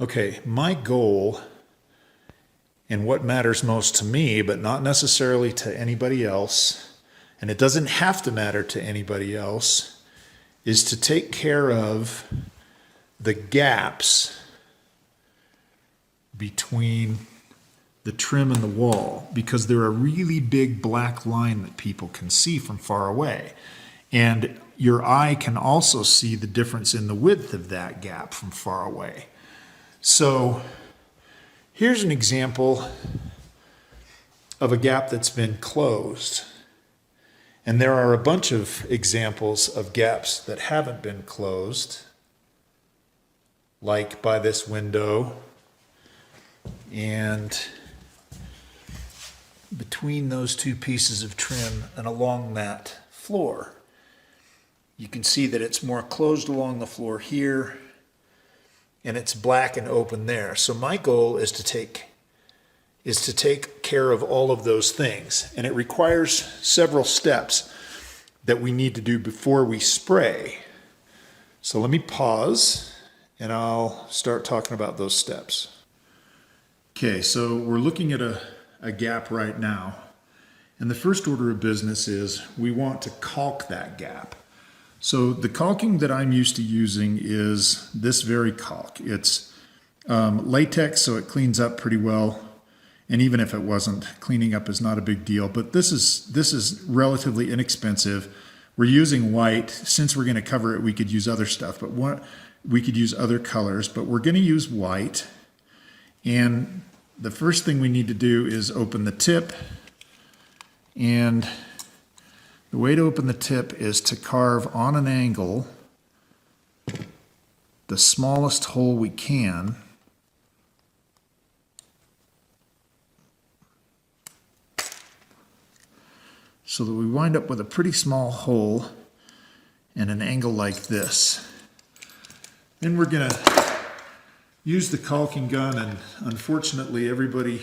Okay, my goal and what matters most to me, but not necessarily to anybody else, and it doesn't have to matter to anybody else, is to take care of the gaps between the trim and the wall, because they're a really big black line that people can see from far away. And your eye can also see the difference in the width of that gap from far away. So here's an example of a gap that's been closed. And there are a bunch of examples of gaps that haven't been closed, like by this window and between those two pieces of trim and along that floor. You can see that it's more closed along the floor here, and it's black and open there. So my goal is to take care of all of those things, and it requires several steps that we need to do before we spray. So let me pause and I'll start talking about those steps. Okay, so we're looking at a gap right now, and the first order of business is we want to caulk that gap. So the caulking that I'm used to using is this very caulk. It's latex, so it cleans up pretty well. And even if it wasn't, cleaning up is not a big deal. But this is relatively inexpensive. We're using white. Since we're going to cover it, we could use other stuff, but we could use other colors. But we're going to use white. And the first thing we need to do is open the tip. And the way to open the tip is to carve on an angle the smallest hole we can. So that we wind up with a pretty small hole and an angle like this. Then we're going to use the caulking gun, and unfortunately everybody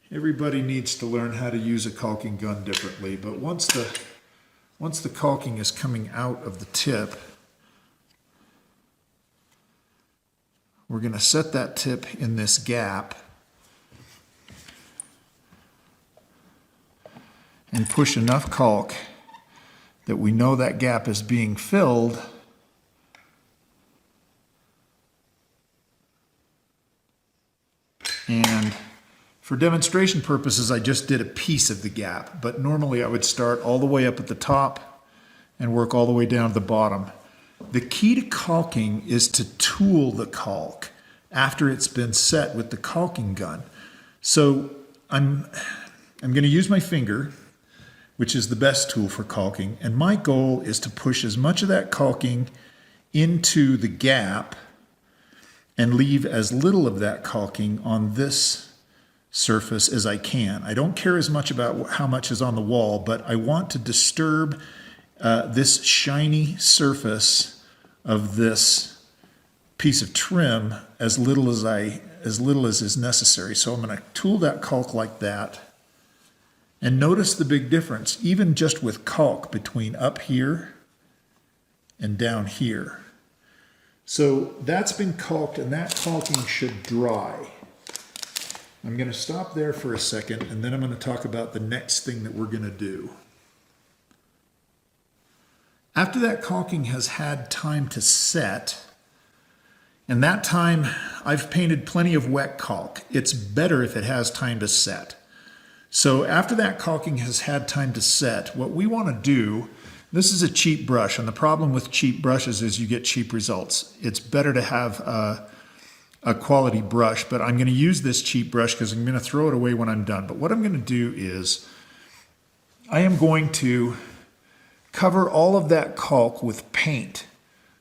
needs to learn how to use a caulking gun differently. But once the caulking is coming out of the tip, we're going to set that tip in this gap and push enough caulk that we know that gap is being filled. And for demonstration purposes, I just did a piece of the gap, but normally I would start all the way up at the top and work all the way down to the bottom. The key to caulking is to tool the caulk after it's been set with the caulking gun. So I'm going to use my finger, which is the best tool for caulking, and my goal is to push as much of that caulking into the gap and leave as little of that caulking on this surface as I can. I don't care as much about how much is on the wall, but I want to disturb this shiny surface of this piece of trim as little as is necessary. So I'm going to tool that caulk like that. And notice the big difference, even just with caulk, between up here and down here. So that's been caulked, and that caulking should dry. I'm going to stop there for a second, and then I'm going to talk about the next thing that we're going to do. After that caulking has had time to set, and that time I've painted plenty of wet caulk. It's better if it has time to set. So after that caulking has had time to set, what we want to do, this is a cheap brush, and the problem with cheap brushes is you get cheap results. It's better to have a quality brush, but I'm going to use this cheap brush because I'm going to throw it away when I'm done. But what I'm going to do is I am going to cover all of that caulk with paint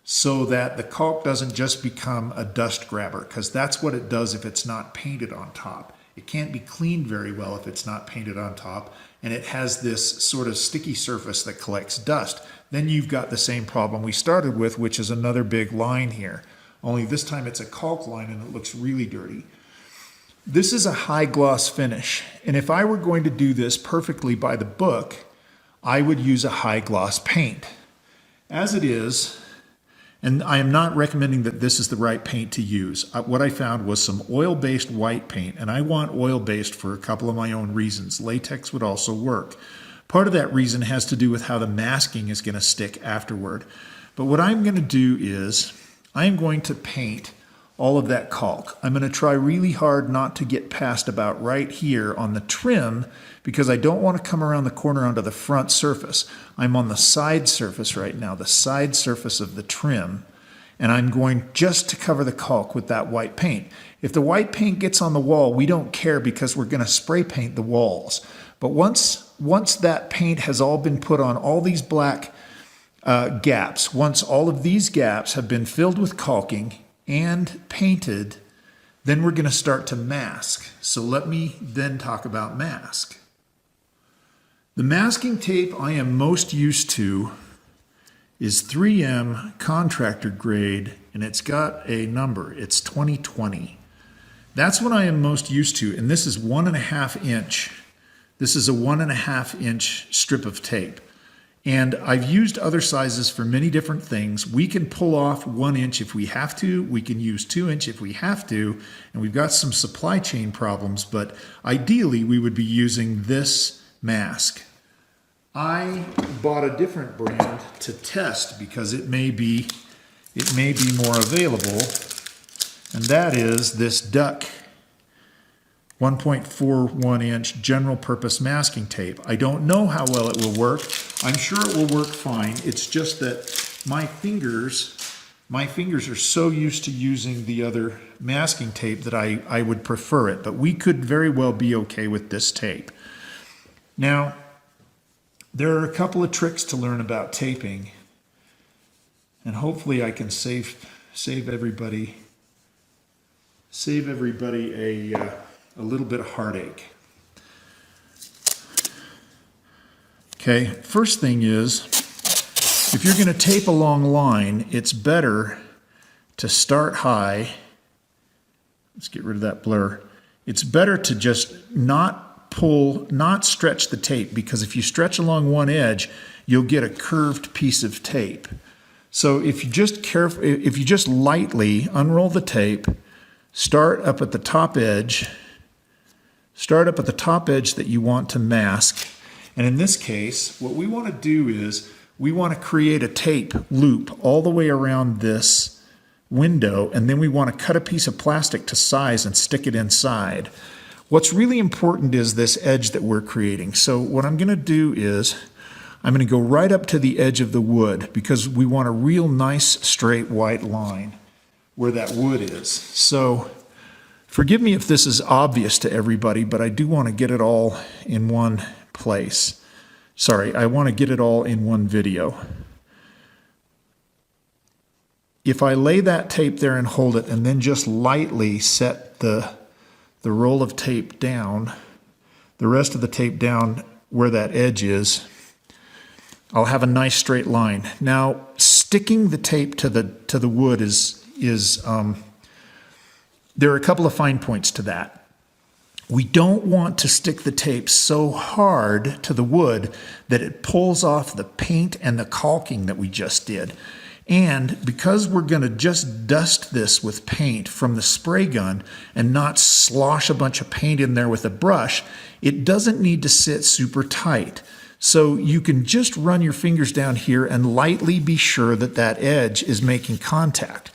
so that the caulk doesn't just become a dust grabber, because that's what it does if it's not painted on top. It can't be cleaned very well if it's not painted on top, and it has this sort of sticky surface that collects dust. Then you've got the same problem we started with, which is another big line here. Only this time it's a caulk line and it looks really dirty. This is a high gloss finish, and if I were going to do this perfectly by the book, I would use a high gloss paint. As it is, And I am not recommending that this is the right paint to use. What I found was some oil-based white paint, and I want oil-based for a couple of my own reasons. Latex would also work. Part of that reason has to do with how the masking is going to stick afterward. But what I'm going to do is I'm going to paint all of that caulk. I'm going to try really hard not to get past about right here on the trim because I don't want to come around the corner onto the front surface. I'm on the side surface right now, the side surface of the trim, and I'm going just to cover the caulk with that white paint. If the white paint gets on the wall, we don't care because we're going to spray paint the walls. But once that paint has all been put on all these black gaps, once all of these gaps have been filled with caulking and painted, then we're going to start to mask. So let me then talk about mask. The masking tape I am most used to is 3M contractor grade, and it's got a number. It's 2020. That's what I am most used to, and this is 1.5 inch. This is a 1.5 inch strip of tape. And I've used other sizes for many different things. We can pull off 1 inch if we have to. We can use 2 inch if we have to. And we've got some supply chain problems, but ideally we would be using this mask. I bought a different brand to test because it may be more available. And that is this Duck 1.41 inch general purpose masking tape. I don't know how well it will work. I'm sure it will work fine. It's just that my fingers are so used to using the other masking tape that I would prefer it, but we could very well be okay with this tape. Now, there are a couple of tricks to learn about taping, and hopefully I can save everybody a little bit of heartache. Okay, first thing is, if you're going to tape a long line, it's better to start high. Let's get rid of that blur. It's better to just not stretch the tape, because if you stretch along one edge, you'll get a curved piece of tape. So if you just lightly unroll the tape, start up at the top edge that you want to mask. And in this case, what we want to do is we want to create a tape loop all the way around this window, and then we want to cut a piece of plastic to size and stick it inside. What's really important is this edge that we're creating. So what I'm going to do is I'm going to go right up to the edge of the wood, because we want a real nice straight white line where that wood is. So forgive me if this is obvious to everybody, but I do want to get it all in one place. Sorry, I want to get it all in one video. If I lay that tape there and hold it, and then just lightly set the roll of tape down, the rest of the tape down where that edge is, I'll have a nice straight line. Now, sticking the tape to the wood there are a couple of fine points to that. We don't want to stick the tape so hard to the wood that it pulls off the paint and the caulking that we just did. And because we're going to just dust this with paint from the spray gun and not slosh a bunch of paint in there with a brush, it doesn't need to sit super tight. So you can just run your fingers down here and lightly be sure that that edge is making contact.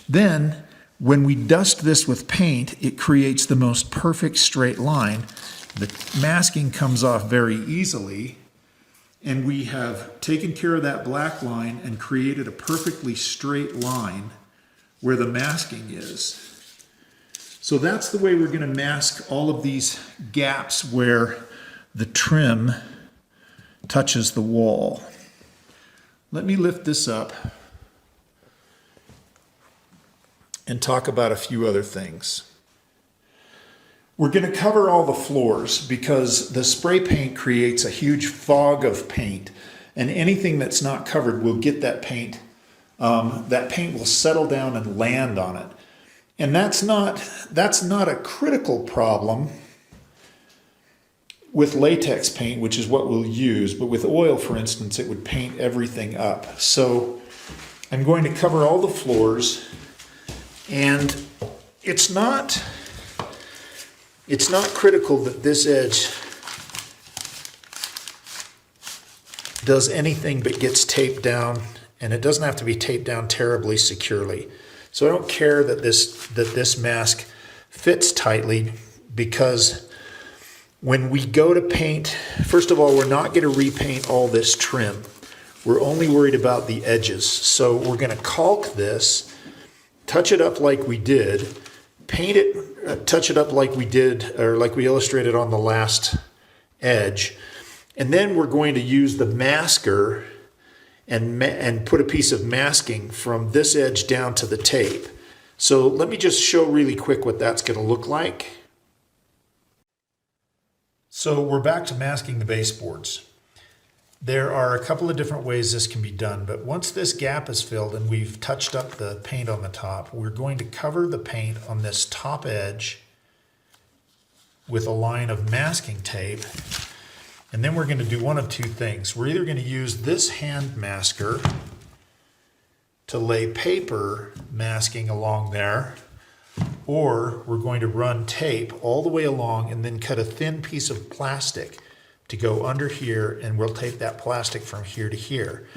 Then, when we dust this with paint, it creates the most perfect straight line. The masking comes off very easily, and we have taken care of that black line and created a perfectly straight line where the masking is. So that's the way we're going to mask all of these gaps where the trim touches the wall. Let me lift this up and talk about a few other things. We're going to cover all the floors because the spray paint creates a huge fog of paint, and anything that's not covered will get that paint. That paint will settle down and land on it. And that's not a critical problem with latex paint, which is what we'll use, but with oil, for instance, it would paint everything up. So I'm going to cover all the floors, and it's not critical that this edge does anything but gets taped down, and it doesn't have to be taped down terribly securely. So I don't care that this mask fits tightly, because when we go to paint, first of all, we're not going to repaint all this trim. We're only worried about the edges. So we're going to caulk this, touch it up like we did, paint it, touch it up like we did, or like we illustrated on the last edge. And then we're going to use the masker and put a piece of masking from this edge down to the tape. So let me just show really quick what that's going to look like. So we're back to masking the baseboards. There are a couple of different ways this can be done, but once this gap is filled and we've touched up the paint on the top, we're going to cover the paint on this top edge with a line of masking tape. And then we're going to do one of two things. We're either going to use this hand masker to lay paper masking along there, or we're going to run tape all the way along and then cut a thin piece of plastic to go under here, and we'll tape that plastic from here to here.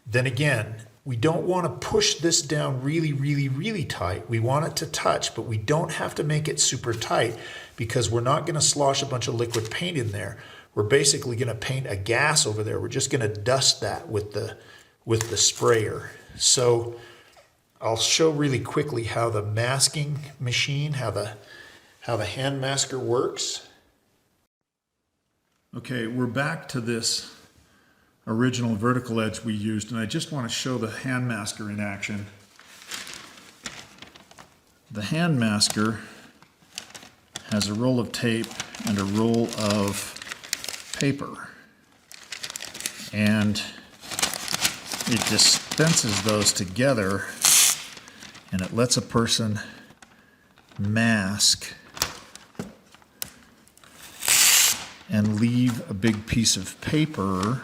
Then again, we don't want to push this down really, really, really tight. We want it to touch, but we don't have to make it super tight, because we're not going to slosh a bunch of liquid paint in there. We're basically going to paint a gas over there. We're just going to dust that with the sprayer. So I'll show really quickly how the masking machine, how the hand masker works. Okay, we're back to this original vertical edge we used, and I just want to show the hand masker in action. The hand masker has a roll of tape and a roll of paper, and it dispenses those together, and it lets a person mask and leave a big piece of paper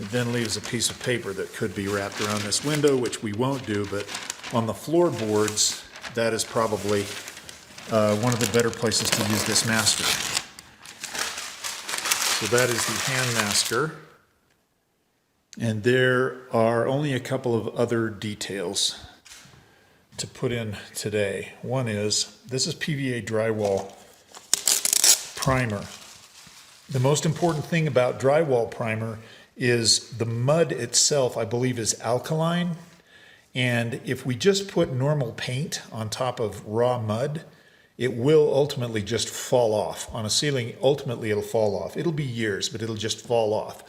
It then leaves a piece of paper that could be wrapped around this window, which we won't do, but on the floorboards, that is probably one of the better places to use this masker. So that is the hand masker. And there are only a couple of other details to put in today. One is, this is PVA drywall primer. The most important thing about drywall primer is the mud itself, I believe, is alkaline. And if we just put normal paint on top of raw mud, it will ultimately just fall off. On a ceiling, ultimately it'll fall off. It'll be years, but it'll just fall off.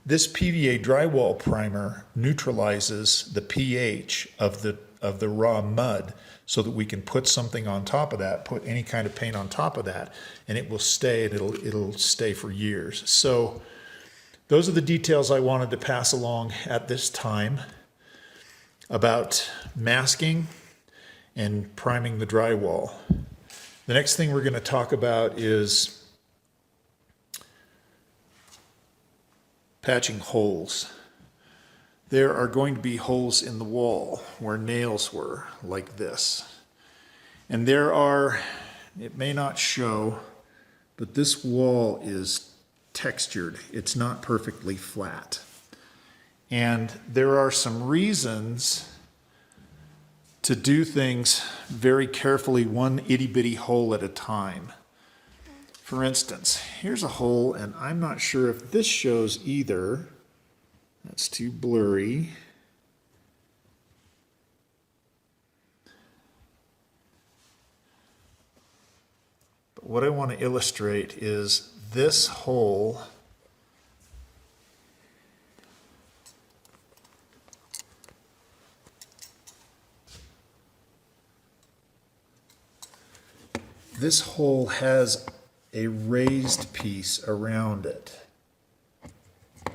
This PVA drywall primer neutralizes the pH of the raw mud so that we can put something on top of that, put any kind of paint on top of that, and it will stay, and it'll stay for years. So those are the details I wanted to pass along at this time about masking and priming the drywall. The next thing we're going to talk about is patching holes. There are going to be holes in the wall where nails were, like this. And there are, it may not show, but this wall is textured. It's not perfectly flat. And there are some reasons to do things very carefully, one itty-bitty hole at a time. For instance, here's a hole, and I'm not sure if this shows either. That's too blurry. But what I want to illustrate is this hole has a raised piece around it.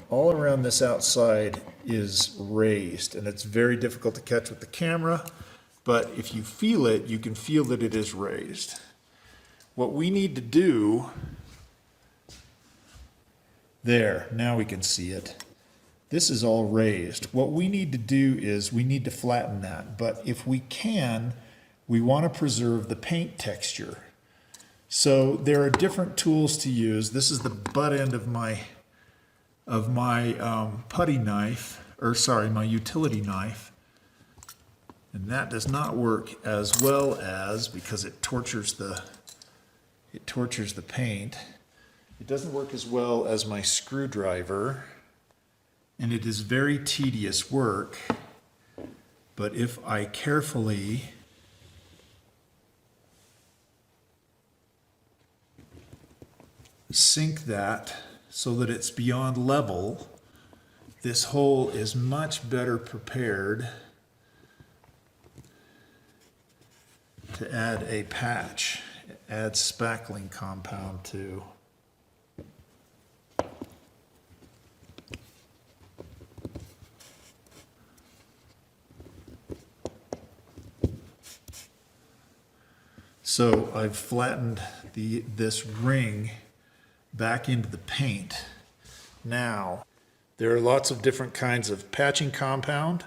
All around this outside is raised, and it's very difficult to catch with the camera, but if you feel it, you can feel that it is raised. What we need to do, there, now we can see it. This is all raised. What we need to do is we need to flatten that, but if we can, we want to preserve the paint texture. So there are different tools to use. This is the butt end of my putty knife, or sorry, my utility knife. And that does not work as well as, because it tortures the paint. It doesn't work as well as my screwdriver, and it is very tedious work. But if I carefully sink that so that it's beyond level, this hole is much better prepared to add a patch, add spackling compound to. So I've flattened this ring back into the paint. Now, there are lots of different kinds of patching compound.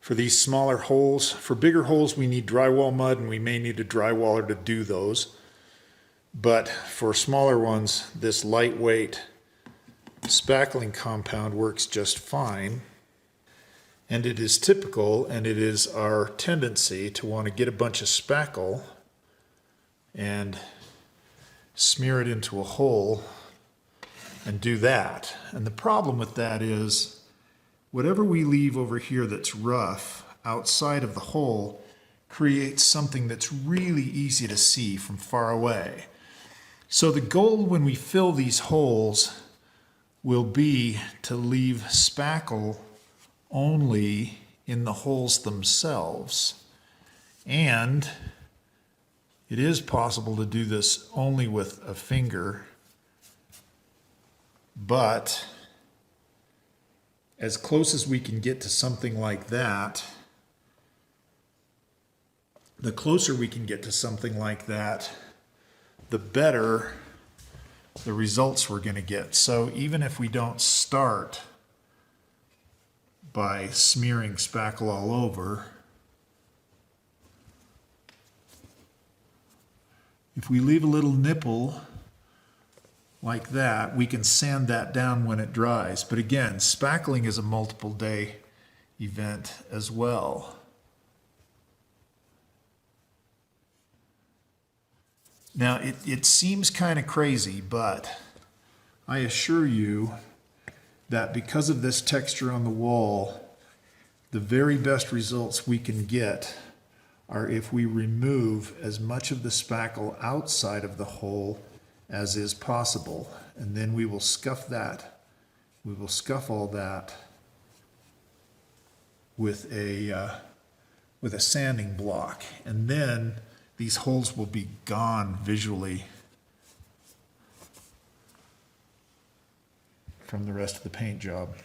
For these smaller holes, for bigger holes we need drywall mud, and we may need a drywaller to do those. But for smaller ones, this lightweight spackling compound works just fine. And it is typical, and it is our tendency to want to get a bunch of spackle and smear it into a hole and do that. And the problem with that is whatever we leave over here that's rough outside of the hole creates something that's really easy to see from far away. So the goal when we fill these holes will be to leave spackle only in the holes themselves. And it is possible to do this only with a finger, but as close as we can get to something like that, the closer we can get to something like that, the better the results we're going to get. So even if we don't start by smearing spackle all over, if we leave a little nipple like that, we can sand that down when it dries. But again, spackling is a multiple day event as well. Now, it seems kind of crazy, but I assure you that because of this texture on the wall, the very best results we can get are if we remove as much of the spackle outside of the hole as is possible. And then we will scuff that. We will scuff all that with a sanding block. And then these holes will be gone visually from the rest of the paint job.